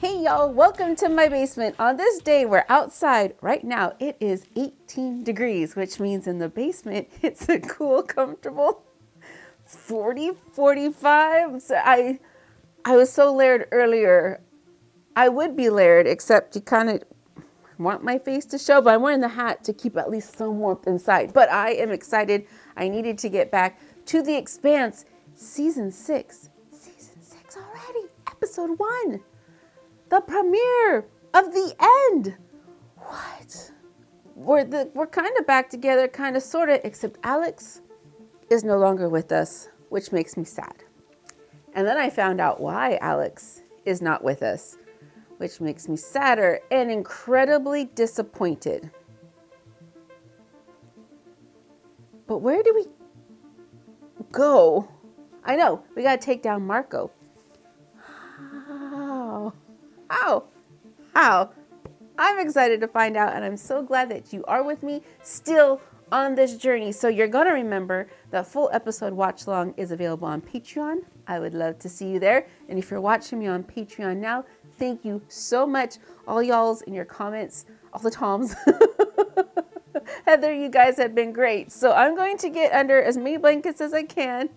Hey y'all, welcome to my basement. On this day, we're outside. Right now, it is 18 degrees, which means in the basement, it's a cool, comfortable 40, 45. So I was so layered earlier. I would be layered, except you kind of want my face to show, but I'm wearing the hat to keep at least some warmth inside. But I am excited. I needed to get back to The Expanse, season 6. Season 6 already, episode 1. The premiere of the end. What? We're kind of back together, kind of, sort of, except Alex is no longer with us, which makes me sad. And then I found out why Alex is not with us, which makes me sadder and incredibly disappointed. But where do we go? I know, we gotta take down Marco. How? I'm excited to find out, and I'm so glad that you are with me still on this journey. So you're going to remember that full episode watch long is available on Patreon. I would love to see you there. And if you're watching me on Patreon now, thank you so much. All y'all's in your comments, all the Toms. Heather, you guys have been great. So I'm going to get under as many blankets as I can.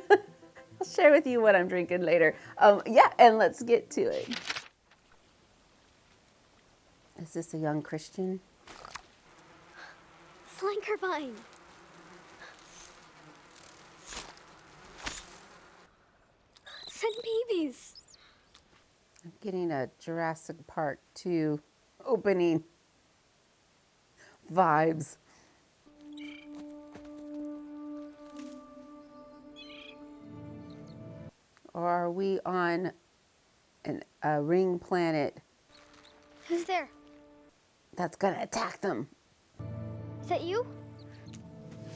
I'll share with you what I'm drinking later. And let's get to it. Is this a young Christian? Flanker vine. Send babies. I'm getting a Jurassic Park 2 opening vibes. Or are we on a ring planet Who's there? that's gonna attack them? Is that you?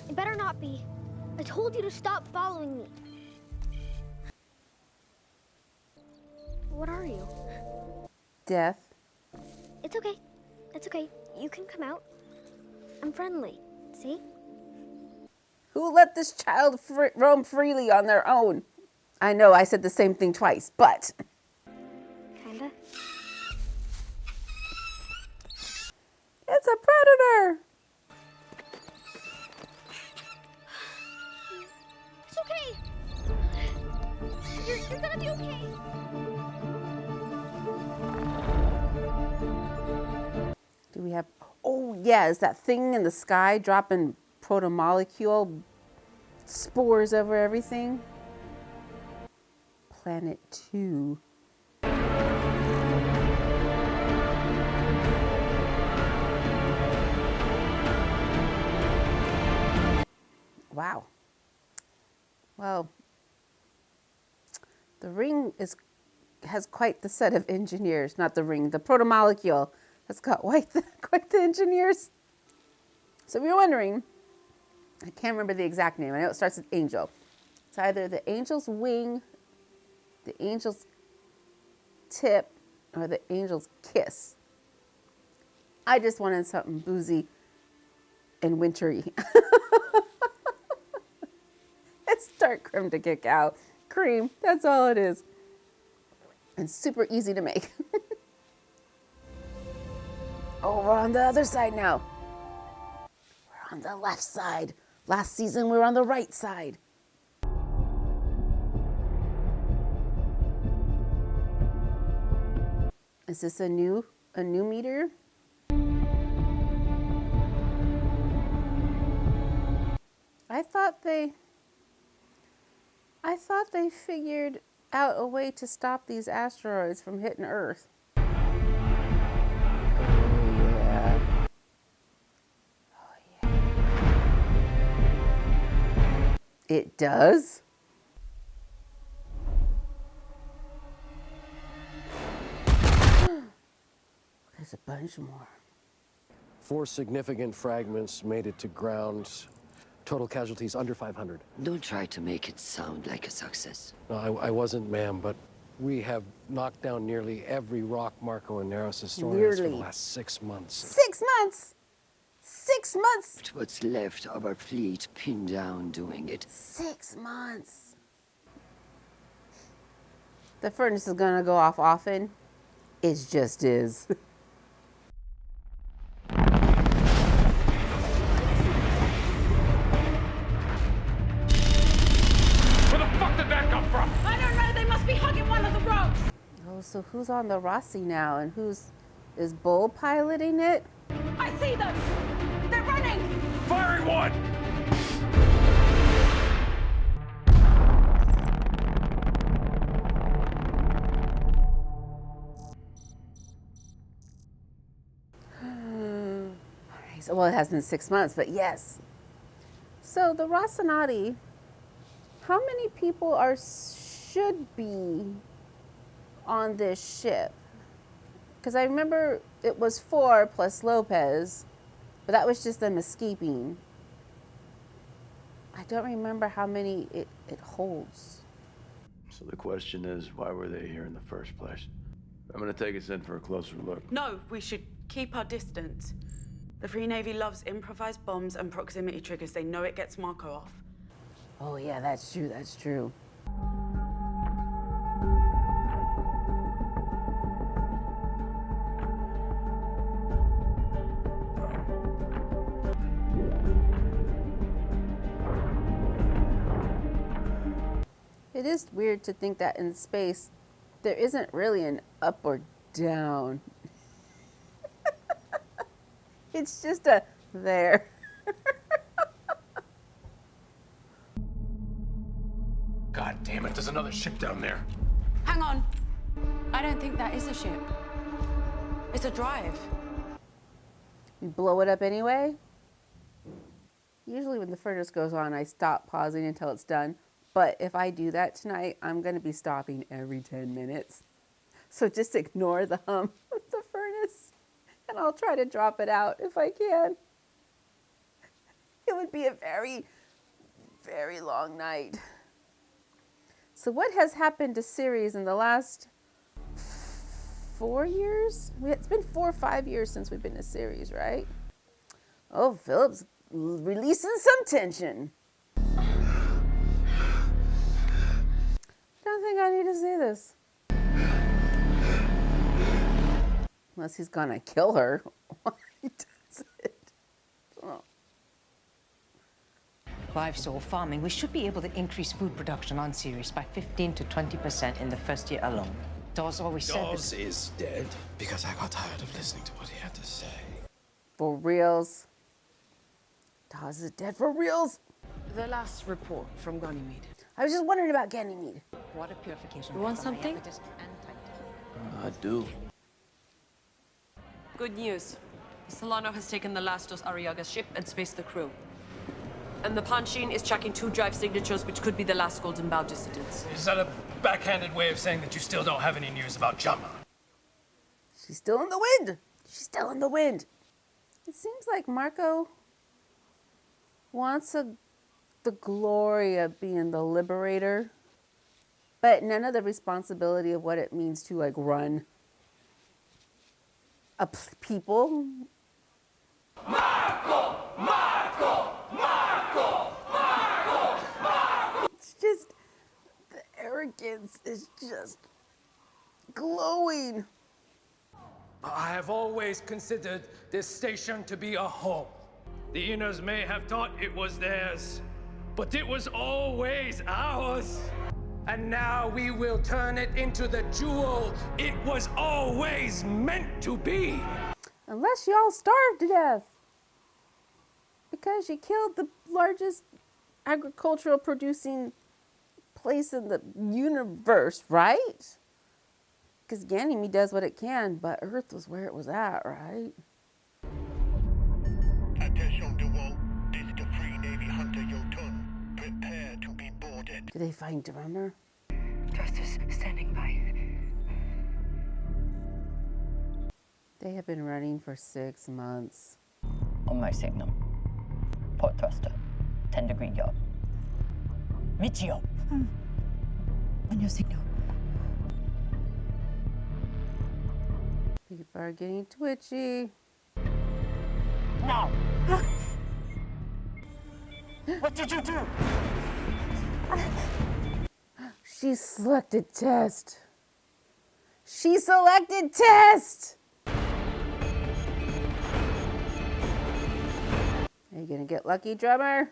It better not be. I told you to stop following me. What are you? Death. It's okay. It's okay. You can come out. I'm friendly. See? Who let this child roam freely on their own? I know I said the same thing twice, but... Kinda. It's a predator! It's okay. You're gonna be okay. Do we have... Oh, yeah, is that thing in the sky dropping protomolecule spores over everything? Planet 2. Wow. Well, the ring has quite the set of engineers. Not the ring, the protomolecule has got quite the engineers. So if you're wondering, I can't remember the exact name. I know it starts with angel. It's either the angel's wing, the angel's tip, or the angel's kiss. I just wanted something boozy and wintry. It's dark cream to kick out. Cream, that's all it is. And super easy to make. Oh, we're on the other side now. We're on the left side. Last season, we were on the right side. Is this a new meteor? I thought they figured out a way to stop these asteroids from hitting Earth. Oh, yeah. Oh, yeah. It does? There's a bunch more. 4 significant fragments made it to ground. Total casualties under 500. Don't try to make it sound like a success. No, I wasn't, ma'am, but we have knocked down nearly every rock Marco and Neros is throwing at us for the last 6 months. 6 months? 6 months? But what's left of our fleet pinned down doing it. 6 months. The furnace is gonna go off often. It just is. Where the fuck did that come from? I don't know, they must be hugging one of the rocks. Oh, so who's on the Rossi now, and is Bull piloting it? I see them. They're running. Firing one! So, well, it has been 6 months, but yes. So the Rocinante, how many people should be on this ship? Because I remember it was 4 plus Lopez, but that was just them escaping. I don't remember how many it holds. So the question is, why were they here in the first place? I'm gonna take us in for a closer look. No, we should keep our distance. The Free Navy loves improvised bombs and proximity triggers. They know it gets Marco off. Oh yeah, that's true, that's true. It is weird to think that in space, there isn't really an up or down. It's just a there. God damn it, there's another ship down there. Hang on. I don't think that is a ship. It's a drive. You blow it up anyway? Usually when the furnace goes on, I stop pausing until it's done. But if I do that tonight, I'm going to be stopping every 10 minutes. So just ignore the hum of the furnace, and I'll try to drop it out if I can. It would be a very, very long night. So what has happened to Ceres in the last 4 years? It's been 4 or 5 years since we've been to Ceres, right? Oh, Philip's releasing some tension. I don't think I need to see this. Unless he's gonna kill her. Why does it? Oh. Livestock farming, we should be able to increase food production on Ceres by 15 to 20% in the first year alone. Dawes always said Dawes is dead because I got tired of listening to what he had to say. For reals. Dawes is dead for reals. The last report from Ganymede. I was just wondering about Ganymede. water purification. You want something? I do. Good news. Solano has taken the Lastos Arriaga's ship and spaced the crew. And the Panchine is tracking 2 drive signatures, which could be the last Golden Bough dissidents. Is that a backhanded way of saying that you still don't have any news about Jama? She's still in the wind. She's still in the wind. It seems like Marco wants the glory of being the liberator, but none of the responsibility of what it means to like run a people. Marco! Marco! Marco! Marco! Marco! It's just, the arrogance is just glowing. I have always considered this station to be a home. The Inners may have thought it was theirs, but it was always ours. And now we will turn it into the jewel it was always meant to be. Unless y'all starve to death. Because you killed the largest agricultural producing place in the universe, right? Because Ganymede does what it can, but Earth was where it was at, right? Attention the wall. This is the Free Navy Hunter Jotun. Prepare to be boarded. Did they find Drummer? Justice standing by. They have been running for 6 months. On my signal. Port thruster. 10-degree yaw. Michio. On your signal. People are getting twitchy. No! What did you do? She selected test. She selected test! Are you gonna get lucky, drummer?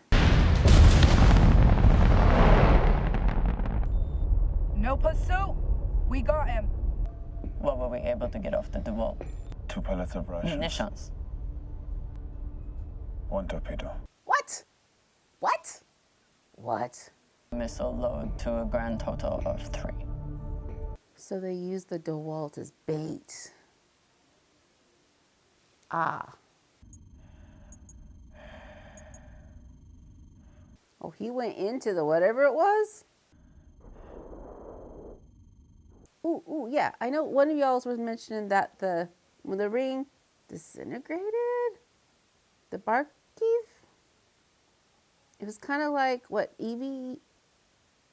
No pursuit. We got him. What were we able to get off the DeWalt? 2 pellets of rations. Munitions. 1 torpedo. What? What? What? Missile load to a grand total of 3. So they used the DeWalt as bait. Ah. Oh, he went into the whatever it was? Ooh, yeah. I know one of y'all was mentioning that when the ring disintegrated, the barkeep, it was kind of like what Evie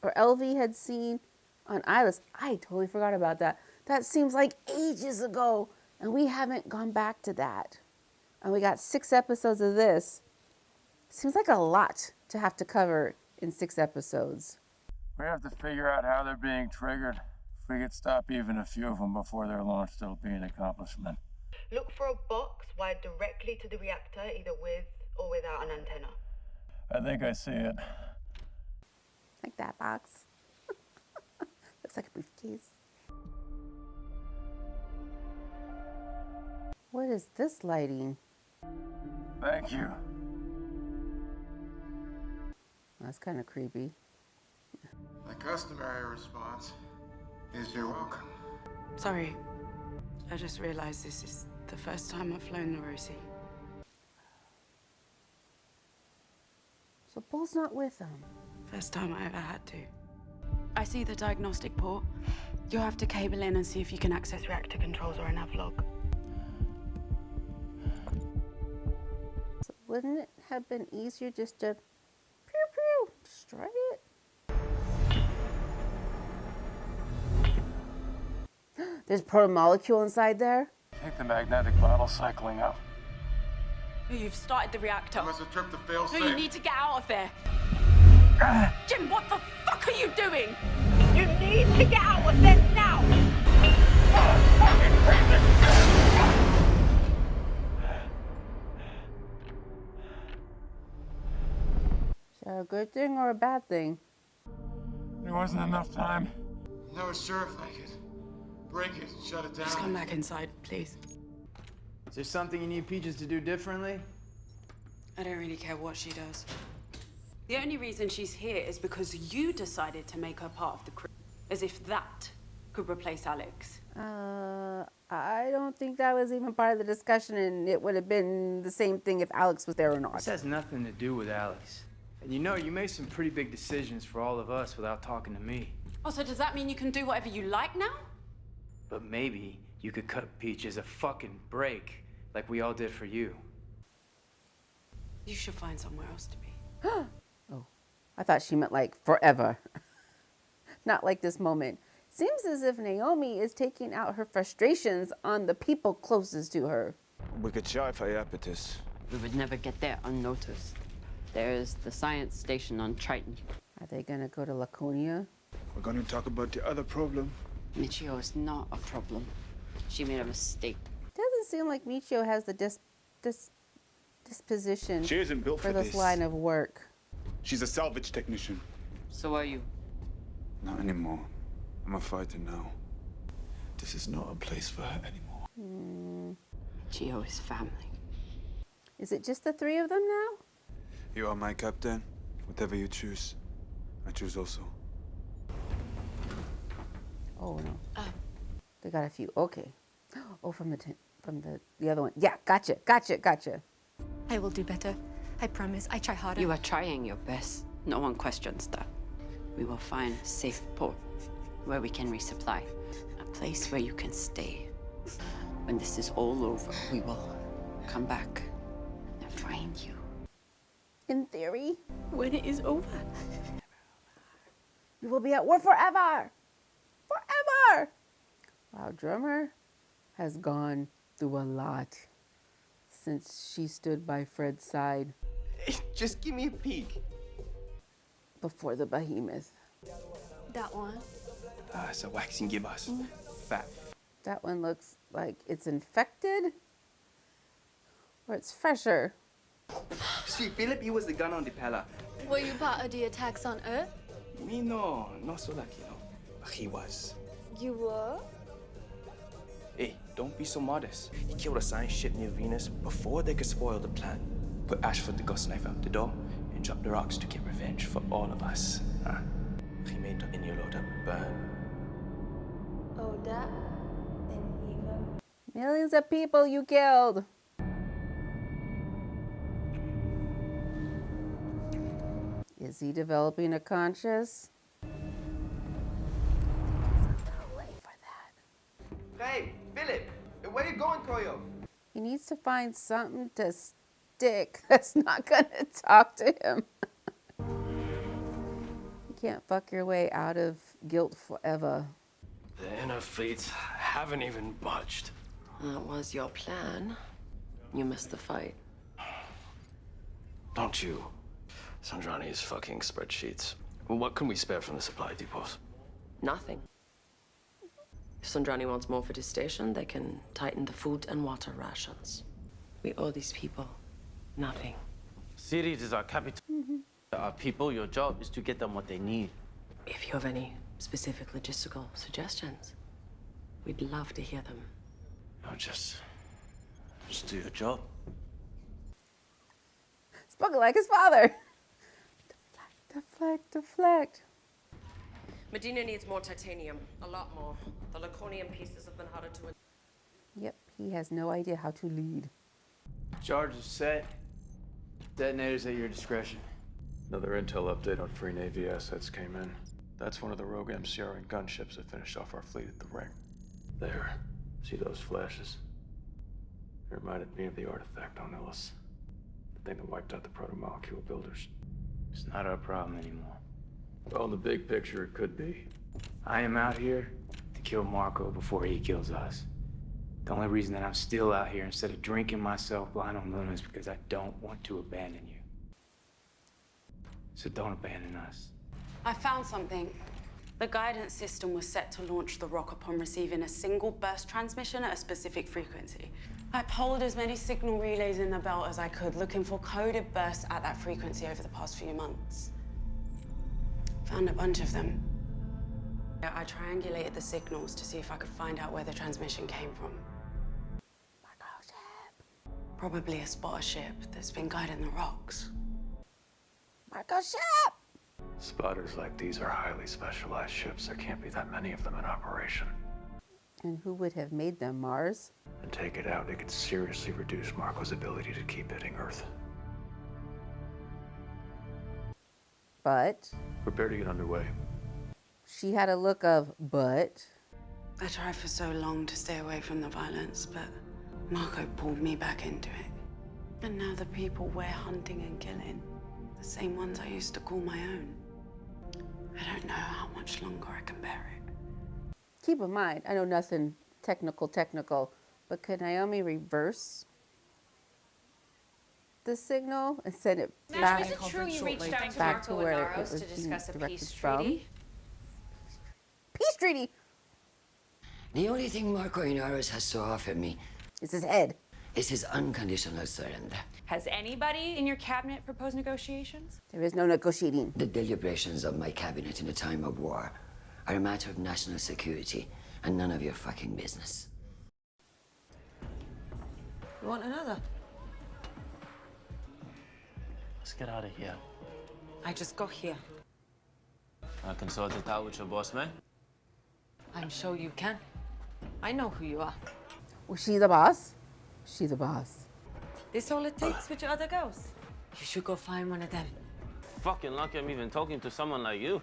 or LV had seen on Islas. I totally forgot about that. That seems like ages ago, and we haven't gone back to that. And we got 6 episodes of this. Seems like a lot to have to cover in 6 episodes. We have to figure out how they're being triggered. If we could stop even a few of them before they're launched, it'll be an accomplishment. Look for a box wired directly to the reactor, either with or without an antenna. I think I see it. Like that box. Looks like a briefcase. What is this lighting? Thank you. That's kind of creepy. The customary response is you're welcome. Sorry. I just realized this is the first time I've flown the Rosie. So Paul's not with them. First time I ever had to. I see the diagnostic port. You'll have to cable in and see if you can access reactor controls or a nav log. So wouldn't it have been easier just to pew pew destroy it? There's protomolecule inside there. I think the magnetic bottle's cycling up. You've started the reactor. I must have tripped the fail safe. You need to get out of there. Jim, what the fuck are you doing? You need to get out of this now! Is that a good thing or a bad thing? There wasn't enough time. No, sheriff like it. Break it, shut it down. Just come back inside, please. Is there something you need Peaches to do differently? I don't really care what she does. The only reason she's here is because you decided to make her part of the crew. As if that could replace Alex. I don't think that was even part of the discussion, and it would have been the same thing if Alex was there or not. This has nothing to do with Alex. And you know, you made some pretty big decisions for all of us without talking to me. Oh, so does that mean you can do whatever you like now? But maybe you could cut Peaches a fucking break, like we all did for you. You should find somewhere else to be. Oh, I thought she meant like forever. Not like this moment. Seems as if Naomi is taking out her frustrations on the people closest to her. We could try for Iapetus. We would never get there unnoticed. There's the science station on Triton. Are they gonna go to Laconia? We're gonna talk about the other problem. Michio is not a problem. She made a mistake. Doesn't seem like Michio has the disposition She isn't built for this line of work. She's a salvage technician. So are you. Not anymore. I'm a fighter now. This is not a place for her anymore. Michio is family. Is it just the 3 of them now? You are my captain. Whatever you choose, I choose also. Oh no. They got a few. Okay. Oh, from the other one. Yeah, gotcha. I will do better. I promise. I try harder. You are trying your best. No one questions that. We will find a safe port where we can resupply. A place where you can stay. When this is all over, we will come back and find you. In theory. When it is over. We will be at war forever. Forever. Wow, Drummer has gone through a lot since she stood by Fred's side. Just give me a peek. Before the behemoth. That one. It's a waxing gibbous. Fat. That one looks like it's infected. Or it's fresher. See, Philip, he was the gun on the Pella. Were you part of the attacks on Earth? Me, no. Not so lucky, no. But he was. You were? Hey, don't be so modest. He killed a science ship near Venus before they could spoil the plan. Put Ashford the ghost knife out the door and dropped the rocks to get revenge for all of us. Huh? He made the Inyoloda burn. Oh, that? And even... Millions of people you killed. Is he developing a conscience? Hey, Philip! Where you going, Koyo? He needs to find something to stick that's not gonna talk to him. You can't fuck your way out of guilt forever. The inner fleets haven't even budged. That was your plan. You missed the fight. Don't you? Sandrani's fucking spreadsheets. What can we spare from the supply depots? Nothing. If Sandrani wants more for this station, they can tighten the food and water rations. We owe these people nothing. Ceres is our capital. Our people, your job is to get them what they need. If you have any specific logistical suggestions, we'd love to hear them. No, just do your job. Spoken like his father. Deflect, deflect. Medina needs more titanium, a lot more. The Laconian pieces have been harder to... Yep, he has no idea how to lead. Charge is set. Detonators at your discretion. Another intel update on Free Navy assets came in. That's one of the rogue MCR and gunships that finished off our fleet at the ring. There. See those flashes? It reminded me of the artifact on Illis. The thing that wiped out the proto-molecule builders. It's not our problem anymore. Well, in the big picture, it could be. I am out here to kill Marco before he kills us. The only reason that I'm still out here instead of drinking myself blind on Luna is because I don't want to abandon you. So don't abandon us. I found something. The guidance system was set to launch the rock upon receiving a single burst transmission at a specific frequency. I pulled as many signal relays in the belt as I could, looking for coded bursts at that frequency over the past few months. Found a bunch of them. I triangulated the signals to see if I could find out where the transmission came from. Probably a spotter ship that's been guiding the rocks. Marco ship! Spotters like these are highly specialized ships. There can't be that many of them in operation. And who would have made them, Mars? And take it out, it could seriously reduce Marco's ability to keep hitting Earth. But... Prepare to get underway. She had a look of, but... I tried for so long to stay away from the violence, but Marco pulled me back into it. And now the people we're hunting and killing, the same ones I used to call my own. I don't know how much longer I can bear it. Keep in mind, I know nothing technical, but could Naomi reverse the signal and send it back, Is it true you reached out to back to Marco where and it Naros was to being discuss a directed peace from? treaty? Peace treaty! The only thing Marco Inaros has to offer me is his head. Is his unconditional surrender. Has anybody in your cabinet proposed negotiations? There is no negotiating. The deliberations of my cabinet in a time of war are a matter of national security and none of your fucking business. You want another? Let's get out of here. I just got here. I can sort it out with your boss, man. I'm sure you can. I know who you are. Was she the boss? She the boss. This all it takes with your other girls. You should go find one of them. Fucking lucky I'm even talking to someone like you.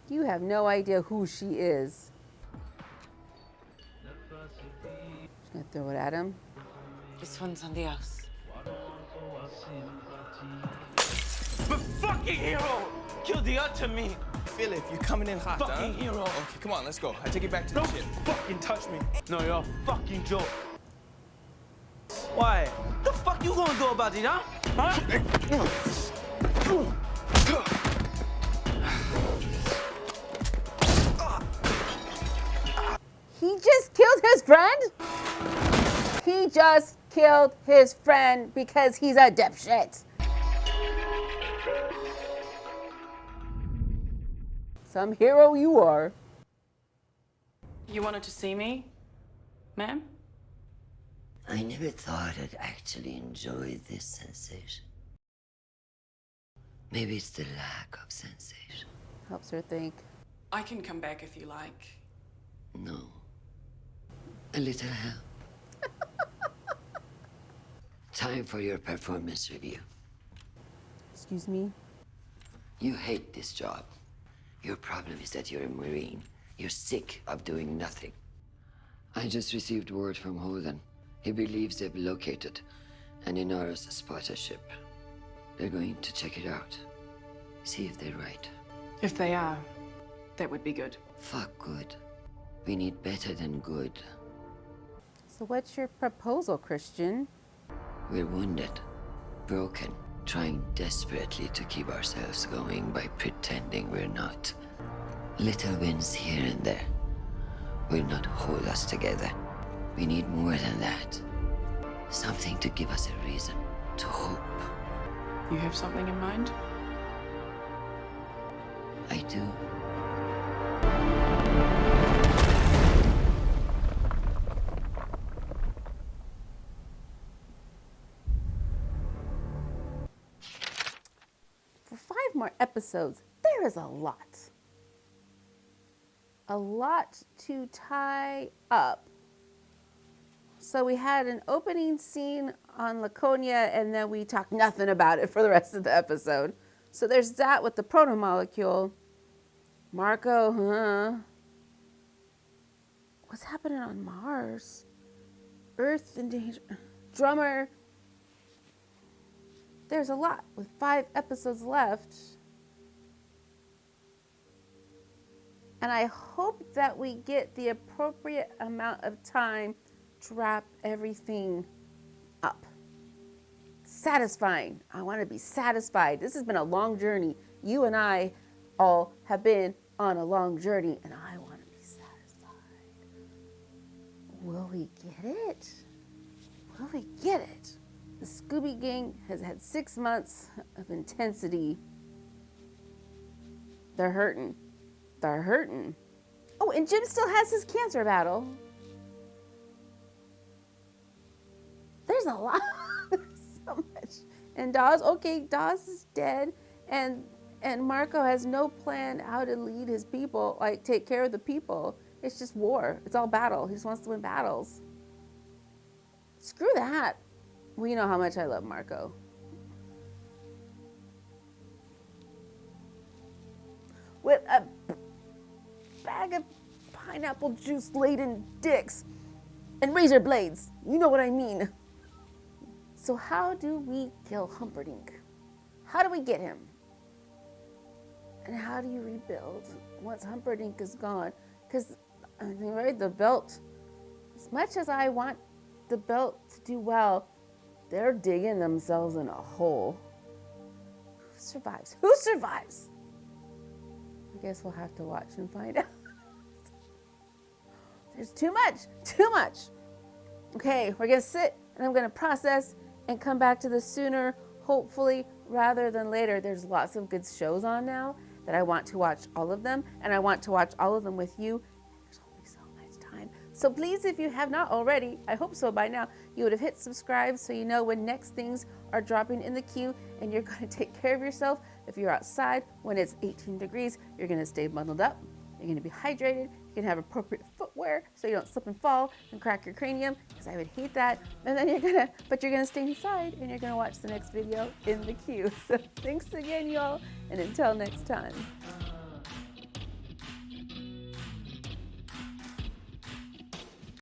You have no idea who she is. She's gonna throw it at him. This one's on the house. The fucking hero killed the other me. Philip, you're coming in hot, Fucking hero. Okay, come on, let's go. I take you back to the ship. Fucking touch me. No, you're a fucking joke. Why? The fuck you gonna do about it, huh? Huh? He just killed his friend? He just killed his friend because he's a dipshit. Some hero you are. You wanted to see me, ma'am? I never thought I'd actually enjoy this sensation. Maybe it's the lack of sensation. Helps her think. I can come back if you like. No. A little help. Time for your performance review. Excuse me? You hate this job. Your problem is that you're a Marine. You're sick of doing nothing. I just received word from Holden. He believes they've located an Inaros spotter ship. They're going to check it out. See if they're right. If they are, that would be good. Fuck good. We need better than good. So what's your proposal, Christian? We're wounded, broken, trying desperately to keep ourselves going by pretending we're not. Little wins here and there will not hold us together. We need more than that. Something to give us a reason to hope. You have something in mind? I do. For 5 more episodes, there is a lot. A lot to tie up. So we had an opening scene on Laconia, and then we talked nothing about it for the rest of the episode. So there's that with the proto-molecule. Marco, What's happening on Mars? Earth in danger. Drummer. There's a lot with 5 episodes left. And I hope that we get the appropriate amount of time to wrap everything up. Satisfying. I want to be satisfied. This has been a long journey. You and I all have been on a long journey, and I want to be satisfied. Will we get it? Will we get it? The Scooby Gang has had 6 months of intensity. They're hurting. They're hurting. Oh, and Jim still has his cancer battle. There's a lot. So much. And Dawes, okay, Dawes is dead. And Marco has no plan how to lead his people, like take care of the people. It's just war. It's all battle. He just wants to win battles. Screw that. Well, you know how much I love Marco. With a bag of pineapple juice laden dicks and razor blades. You know what I mean. So how do we kill Humperdinck? How do we get him? And how do you rebuild once Humperdinck is gone? Because, I mean, right, the belt, as much as I want the belt to do well, they're digging themselves in a hole. Who survives? Who survives? I guess we'll have to watch and find out. There's too much, too much. Okay, we're gonna sit and I'm gonna process and come back to this sooner, hopefully, rather than later. There's lots of good shows on now that I want to watch all of them, and I want to watch all of them with you. There's only so much time. So please, if you have not already, I hope so by now, you would have hit subscribe so you know when next things are dropping in the queue, and you're gonna take care of yourself. If you're outside when it's 18 degrees, you're gonna stay bundled up. You're gonna be hydrated. You can have appropriate footwear so you don't slip and fall and crack your cranium, because I would hate that. And then you're gonna stay inside and you're gonna watch the next video in the queue. So thanks again, y'all, and until next time.